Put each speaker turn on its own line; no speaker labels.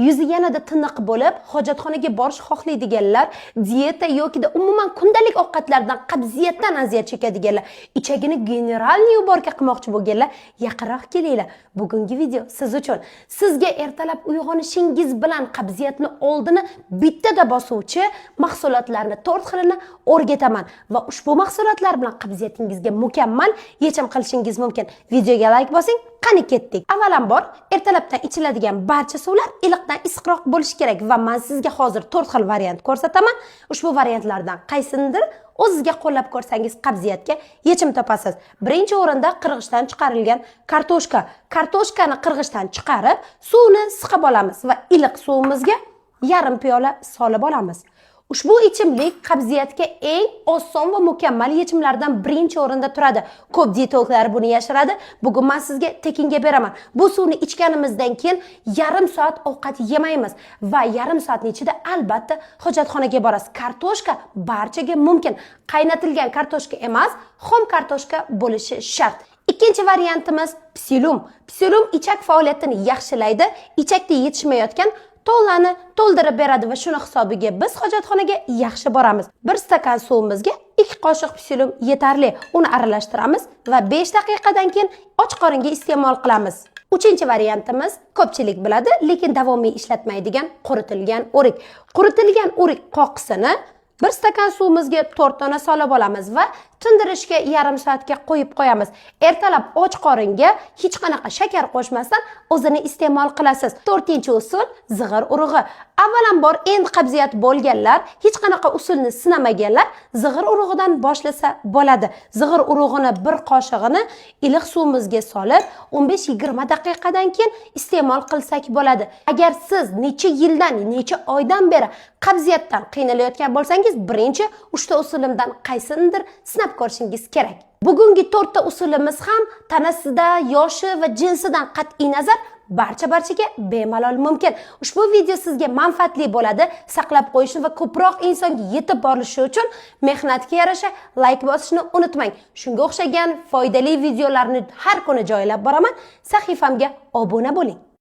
yuzi yanada tiniq bo'lib, hojatxonaga borish xohlaydiganlar, dieta yoki umuman kundalik ovqatlardan, qabziyatdan aziyat chekadiganlar, ichagini generalniy uborga qilmoqchi bo'lganlar, yaqinroq kelinglar. Bugungi video siz uchun. Sizga ertalab uyg'onishingiz bilan qabziyatni oldini bittada bosuvchi mahsulotlarni 4 xilini o'rgataman va ushbu mahsulotlar bilan qabziyatingizga mukammal yechim qilishingiz mumkin. Videoga like bosing. Qani ketdik. Avvalambor, ertalabdan ichiladigan barcha suvlar iliqdan issiqroq bo'lishi kerak va men sizga hozir 4 xil variant ko'rsataman. Ushbu variantlardan qaysinidir o'zingizga qo'llab ko'rsangiz qabziyatga yechim topasiz. Birinchi o'rinda qirg'ichdan chiqarilgan kartoshka. Kartoshkani qirg'ichdan chiqarib, suvni siqib olamiz va iliq suvimizga yarim piyola solib olamiz. Ushbu ichimlik qabziyatga eng oson va mukammal yechimlardan birinchi o'rinda turadi. Ko'p diyetologlar buni yashiradi. Bugun men sizga tekinga beraman. Bu suvni ichganimizdan keyin yarim soat ovqat yemaymiz va yarim soatning ichida albatta hojatxonaga borasiz. Kartoshka barchaga mumkin. Qaynatilgan kartoshka emas, xom kartoshka bo'lishi shart. Ikkinchi variantimiz psilum. Psilum ichak faoliyatini yaxshilaydi. Ichakda yetishmayotgan to'lani to'ldirib beradi va shuni hisobiga biz hojatxonaga yaxshi boramiz. 1 stakan suvimizga 2 qoshiq psilum yetarli. Uni aralashtiramiz va 5 daqiqadan keyin och qoringa iste'mol qilamiz. Uchinchi variantimiz ko'pchilik biladi, lekin davomiy ishlatmaydigan quritilgan o'rik. Quritilgan o'rik qoqisini 1 stakan suvimizga 4 dona solib olamiz va tindirishga yarim soatga qo'yib qo'yamiz. Ertalab och qoringa hech qanaqa shakar qo'shmasdan o'zini iste'mol qilasiz. 4-usul zig'ir urug'i. Avvalambor endi qabziyat bo'lganlar, hech qanaqa usulni sinamaganlar zig'ir urug'idan boshlasa bo'ladi. Zig'ir urug'ini 1 qoshig'ini iliq suvimizga solib, 15-20 daqiqadan keyin iste'mol qilsak bo'ladi. Agar siz necha yildan, necha oydan beri qabziyatdan qiynalayotgan bo'lsangiz, birinchi 3 ta usulimdan qaysinidir sinab ko'rishingiz kerak. Bugungi 4 ta usulimiz ham tanasida, yoshi va jinsidan qat'iy nazar barchaga bemalol mumkin. Ushbu video sizga manfaatli bo'ladi. Saqlab qo'yishni va ko'proq insonga yetib borishi uchun mehnatga yarasha like bosishni unutmang. Shunga o'xshagan foydali videolarni har kuni joylab boraman. Sahifamga obuna bo'ling.